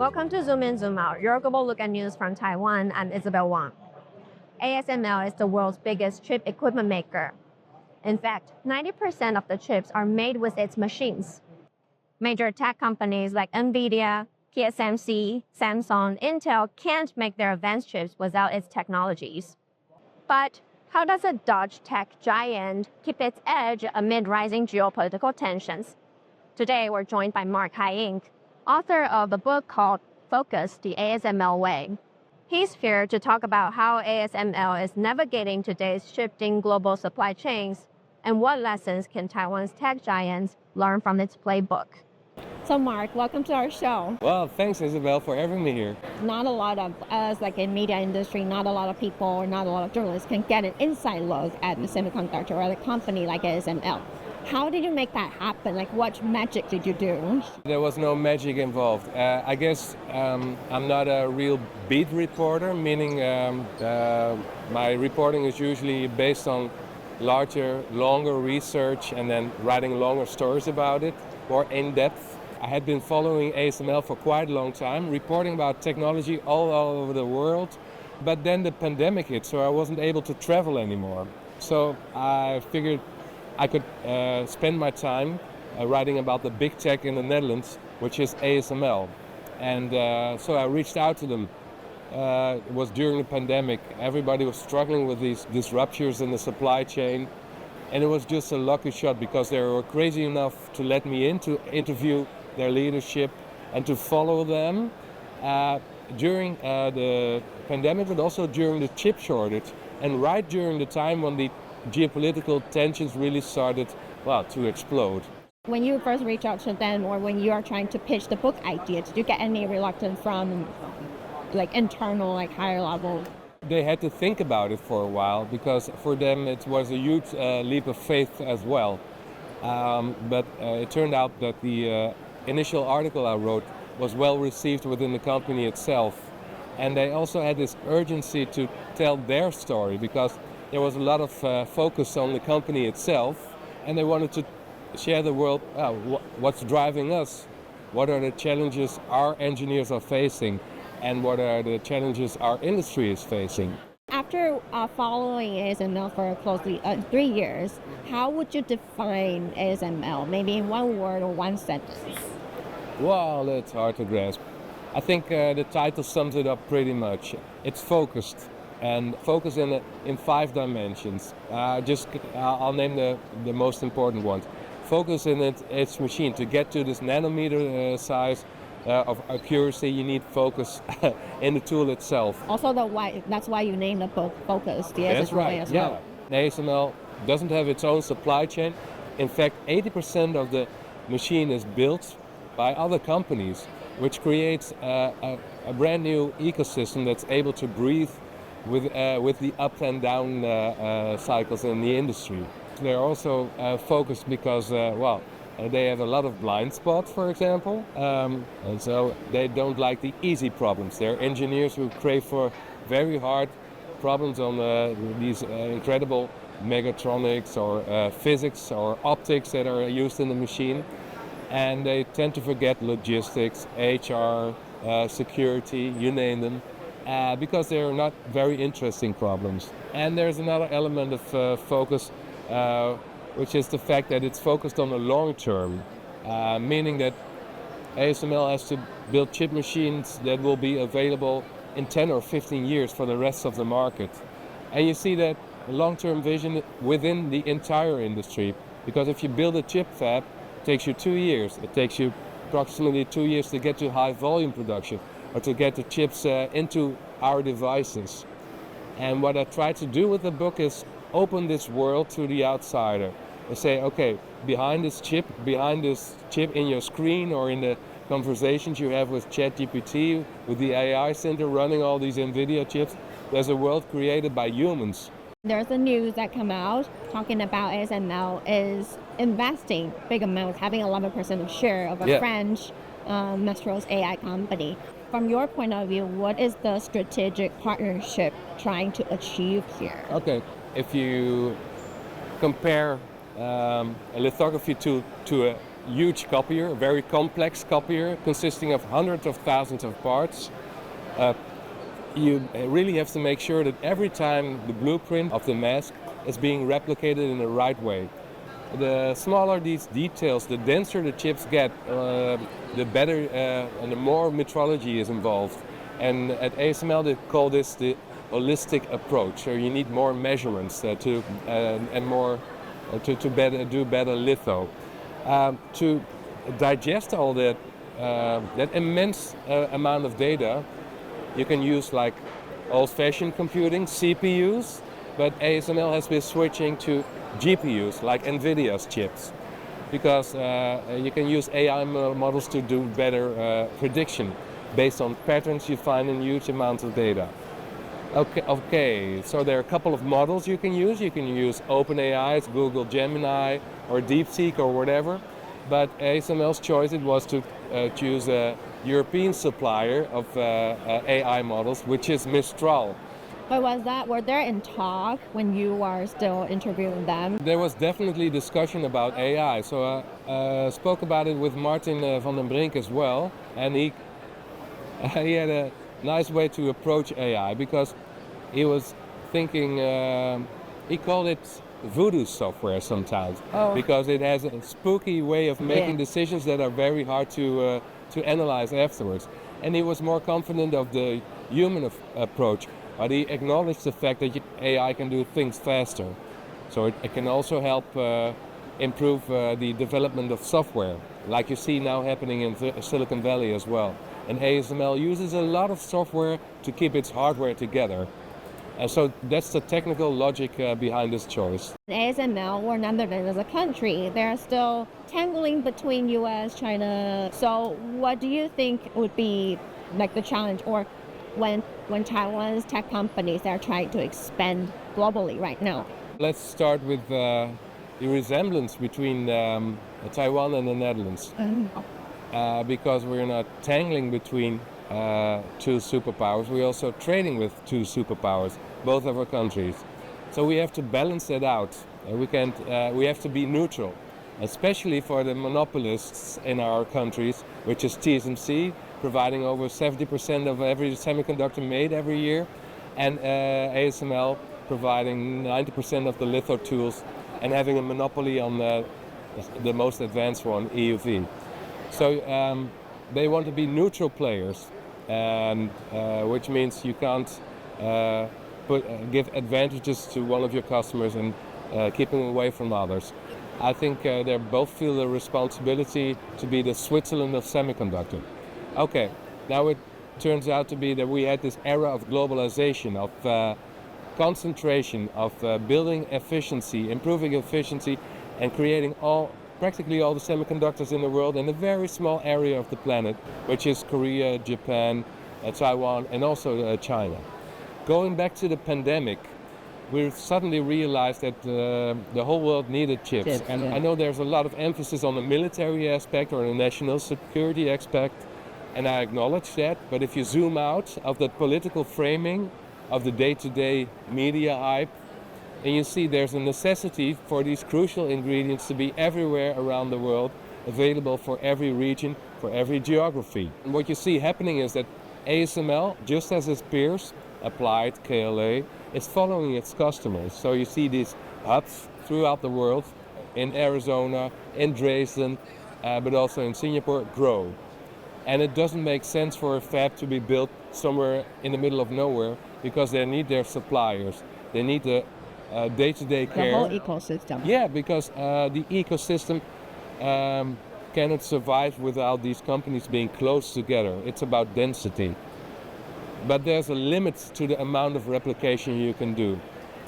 Welcome to Zoom In, Zoom Out, your global look at news from Taiwan. I'm Isabel Wang. ASML is the world's biggest chip equipment maker. In fact, 90% of the chips are made with its machines. Major tech companies like NVIDIA, TSMC, Samsung, Intel can't make their advanced chips without its technologies. But how does a Dutch tech giant keep its edge amid rising geopolitical tensions? Today, we're joined by Marc Hijink, author of a book called Focus, the ASML Way. He's here to talk about how ASML is navigating today's shifting global supply chains and what lessons can Taiwan's tech giants learn from its playbook. So Marc, welcome to our show. Well, thanks Isabel for having me here. Not a lot of us, like in media industry, not a lot of people or not a lot of journalists can get an inside look at the semiconductor or at a company like ASML. How did you make that happen? Like, what magic did you do? There was no magic involved. I guess I'm not a real beat reporter, meaning my reporting is usually based on larger, longer research and then writing longer stories about it, more in-depth. I had been following ASML for quite a long time, reporting about technology all over the world, but then the pandemic hit, so I wasn't able to travel anymore. So I figured I could spend my time writing about the big tech in the Netherlands, which is ASML. And so I reached out to them. It was during the pandemic. Everybody was struggling with these disruptions in the supply chain. And it was just a lucky shot because they were crazy enough to let me in to interview their leadership and to follow them during the pandemic, but also during the chip shortage. And right during the time when the geopolitical tensions really started, to explode. When you first reach out to them or when you are trying to pitch the book idea, did you get any reluctance from like internal, like higher level? They had to think about it for a while because for them it was a huge leap of faith as well. But it turned out that the initial article I wrote was well received within the company itself. And they also had this urgency to tell their story because there was a lot of focus on the company itself, and they wanted to share the world what's driving us, what are the challenges our engineers are facing, and what are the challenges our industry is facing. After following ASML for closely 3 years, how would you define ASML? Maybe in one word or one sentence? Well, that's hard to grasp. I think the title sums it up pretty much. It's focused. And focus in 5 dimensions. I'll name the most important ones. Focus in its machine. To get to this nanometer size of accuracy, you need focus in the tool itself. Also, that's why you named the book Focus, the ASML Way as well. ASML doesn't have its own supply chain. In fact, 80% of the machine is built by other companies, which creates a brand new ecosystem that's able to breathe with the up and down cycles in the industry. They're also focused because, they have a lot of blind spots, for example, and so they don't like the easy problems. They're engineers who crave for very hard problems on these incredible mechatronics or physics or optics that are used in the machine, and they tend to forget logistics, HR, security, you name them. Because they're not very interesting problems. And there's another element of focus, which is the fact that it's focused on the long term, meaning that ASML has to build chip machines that will be available in 10 or 15 years for the rest of the market. And you see that long-term vision within the entire industry, because if you build a chip fab, it takes you 2 years. It takes you approximately 2 years to get to high volume production, or to get the chips into our devices. And what I try to do with the book is open this world to the outsider and say, okay, behind this chip in your screen or in the conversations you have with ChatGPT, with the AI center running all these NVIDIA chips, there's a world created by humans. There's a news that come out talking about ASML is investing big amounts, having 11% of share of a French Mistral AI company. From your point of view, what is the strategic partnership trying to achieve here? Okay, if you compare a lithography tool to a huge copier, a very complex copier consisting of hundreds of thousands of parts. You really have to make sure that every time the blueprint of the mask is being replicated in the right way. The smaller these details, the denser the chips get, the better and the more metrology is involved. And at ASML they call this the holistic approach. So you need more measurements to do better litho. To digest all that immense amount of data, you can use like old-fashioned computing, CPUs, but ASML has been switching to GPUs, like NVIDIA's chips, because you can use AI models to do better prediction based on patterns you find in huge amounts of data. Okay, so there are a couple of models you can use. You can use OpenAI's Google Gemini or DeepSeek or whatever, but ASML's choice it was to choose a European supplier of AI models, which is Mistral. But were there in talk when you were still interviewing them? There was definitely discussion about AI. So I spoke about it with Martin van den Brink as well, and he had a nice way to approach AI because he was thinking, he called it Voodoo Software sometimes, because it has a spooky way of making decisions that are very hard to analyze afterwards. And he was more confident of the human approach, but he acknowledged the fact that AI can do things faster. So it can also help improve the development of software, like you see now happening in Silicon Valley as well. And ASML uses a lot of software to keep its hardware together. And so that's the technical logic behind this choice. ASML or Netherlands as a country, they're still tangling between US, China. So what do you think would be like the challenge, or when Taiwan's tech companies are trying to expand globally right now? Let's start with the resemblance between Taiwan and the Netherlands. Because we're not tangling between two superpowers, we're also trading with two superpowers, both of our countries. So we have to balance that out. We have to be neutral, especially for the monopolists in our countries, which is TSMC, providing over 70% of every semiconductor made every year, and ASML providing 90% of the litho tools and having a monopoly on the most advanced one, EUV. So they want to be neutral players, and which means you can't give advantages to one of your customers and keep them away from others. I think they both feel the responsibility to be the Switzerland of semiconductor. Okay, now it turns out to be that we had this era of globalization, of concentration, of building efficiency, improving efficiency, and creating practically all the semiconductors in the world in a very small area of the planet, which is Korea, Japan, Taiwan, and also China. Going back to the pandemic, we suddenly realized that the whole world needed chips. And I know there's a lot of emphasis on the military aspect or the national security aspect, and I acknowledge that. But if you zoom out of the political framing of the day-to-day media hype, and you see there's a necessity for these crucial ingredients to be everywhere around the world, available for every region, for every geography. And what you see happening is that ASML, just as its peers, Applied, KLA, is following its customers. So you see these hubs throughout the world, in Arizona, in Dresden, but also in Singapore, grow. And it doesn't make sense for a fab to be built somewhere in the middle of nowhere, because they need their suppliers. They need the day-to-day care. The whole ecosystem. Yeah, because the ecosystem cannot survive without these companies being close together. It's about density. But there's a limit to the amount of replication you can do.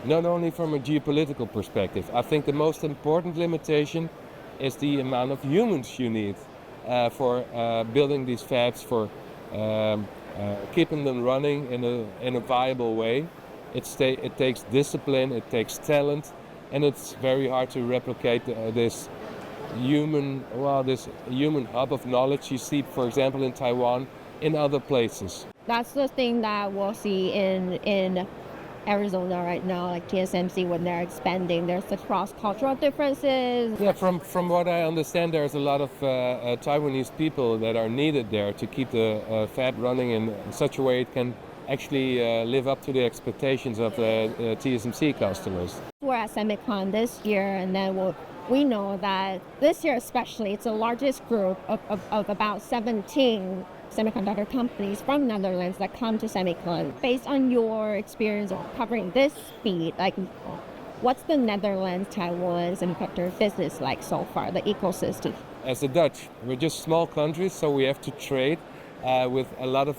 Not only from a geopolitical perspective. I think the most important limitation is the amount of humans you need for building these fabs, for keeping them running in a viable way. It takes discipline, it takes talent, and it's very hard to replicate this human hub of knowledge you see, for example, in Taiwan, in other places. That's the thing that we'll see in Arizona right now, like TSMC, when they're expanding, there's the cross-cultural differences. Yeah, from what I understand, there's a lot of Taiwanese people that are needed there to keep the fab running in such a way it can actually live up to the expectations of the TSMC customers. We're at Semicon this year, and then we know that this year especially, it's the largest group of about 17 semiconductor companies from Netherlands that come to Semicon. Based on your experience of covering this speed, like what's the Netherlands-Taiwan semiconductor business like so far, the ecosystem? As the Dutch, we're just small countries, so we have to trade with a lot of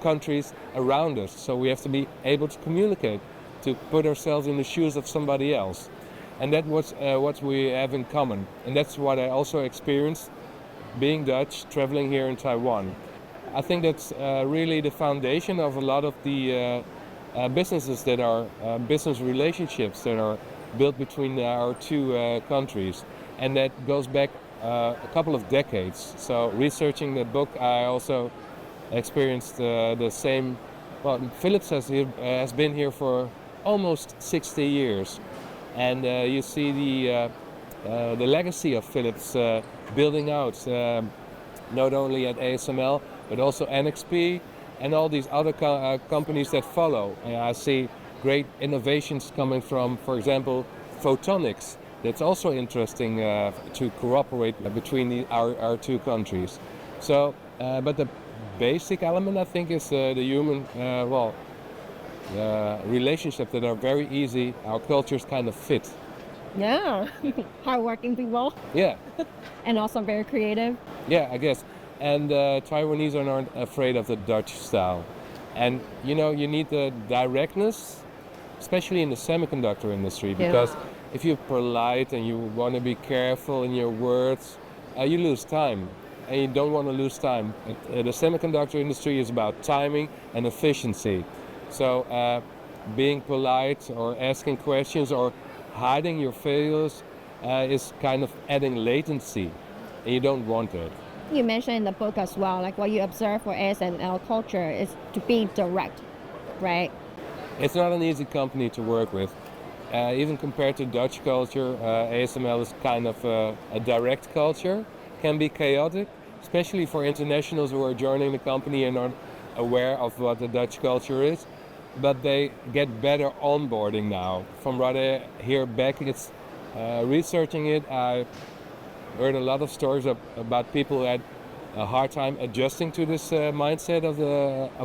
countries around us. So we have to be able to communicate, to put ourselves in the shoes of somebody else. And that's what we have in common. And that's what I also experienced being Dutch, traveling here in Taiwan. I think that's really the foundation of a lot of the businesses that are business relationships that are built between our two countries. And that goes back a couple of decades. So researching the book, I also experienced the same. Well, Philips has been here for almost 60 years. And you see the legacy of Philips building out, not only at ASML, but also NXP and all these other companies that follow. I see great innovations coming from, for example, photonics. That's also interesting to cooperate between our two countries. So, but the basic element, I think, is the human, relationships that are very easy. Our cultures kind of fit. Yeah, hardworking people. Yeah. And also very creative. Yeah, I guess. And Taiwanese are not afraid of the Dutch style. And you know, you need the directness, especially in the semiconductor industry, because if you're polite and you want to be careful in your words, you lose time. And you don't want to lose time. The semiconductor industry is about timing and efficiency. So being polite or asking questions or hiding your failures is kind of adding latency, and you don't want it. You mentioned in the book as well, like what you observe for ASML culture is to be direct, right? It's not an easy company to work with. Even compared to Dutch culture, ASML is kind of a direct culture, can be chaotic, especially for internationals who are joining the company and aren't aware of what the Dutch culture is. But they get better onboarding now. From what I hear back, it's researching it. I heard a lot of stories about people who had a hard time adjusting to this mindset of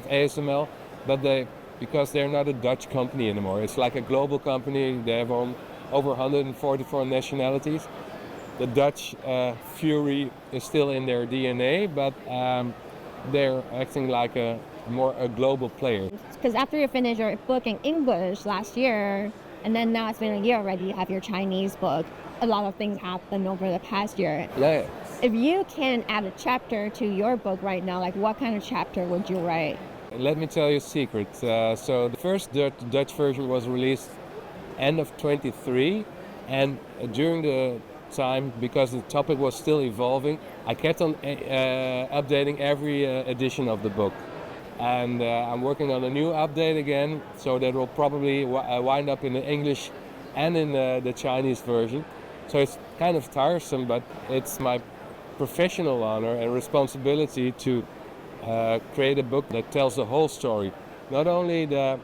ASML, but because they're not a Dutch company anymore. It's like a global company. They have over 144 nationalities. The Dutch fury is still in their DNA, but they're acting like a global player. Because after you finished your book in English last year, and then now it's been a year already, you have your Chinese book. A lot of things happened over the past year. Yeah. If you can add a chapter to your book right now, like what kind of chapter would you write? Let me tell you a secret. So the first Dutch version was released end of 23, and during the time, because the topic was still evolving, I kept on updating every edition of the book. And I'm working on a new update again, so that will probably wind up in the English and in the Chinese version. So it's kind of tiresome, but it's my professional honor and responsibility to create a book that tells the whole story. Not only the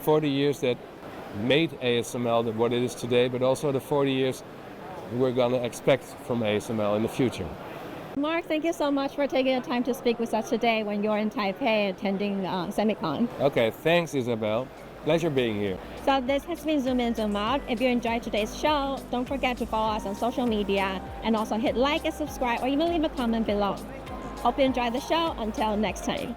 40 years that made ASML what it is today, but also the 40 years we're going to expect from ASML in the future. Marc, thank you so much for taking the time to speak with us today when you're in Taipei attending Semicon. Okay, thanks Isabel. Pleasure being here. So this has been Zoom In, Zoom Out. If you enjoyed today's show, don't forget to follow us on social media and also hit like and subscribe or even leave a comment below. Hope you enjoyed the show. Until next time.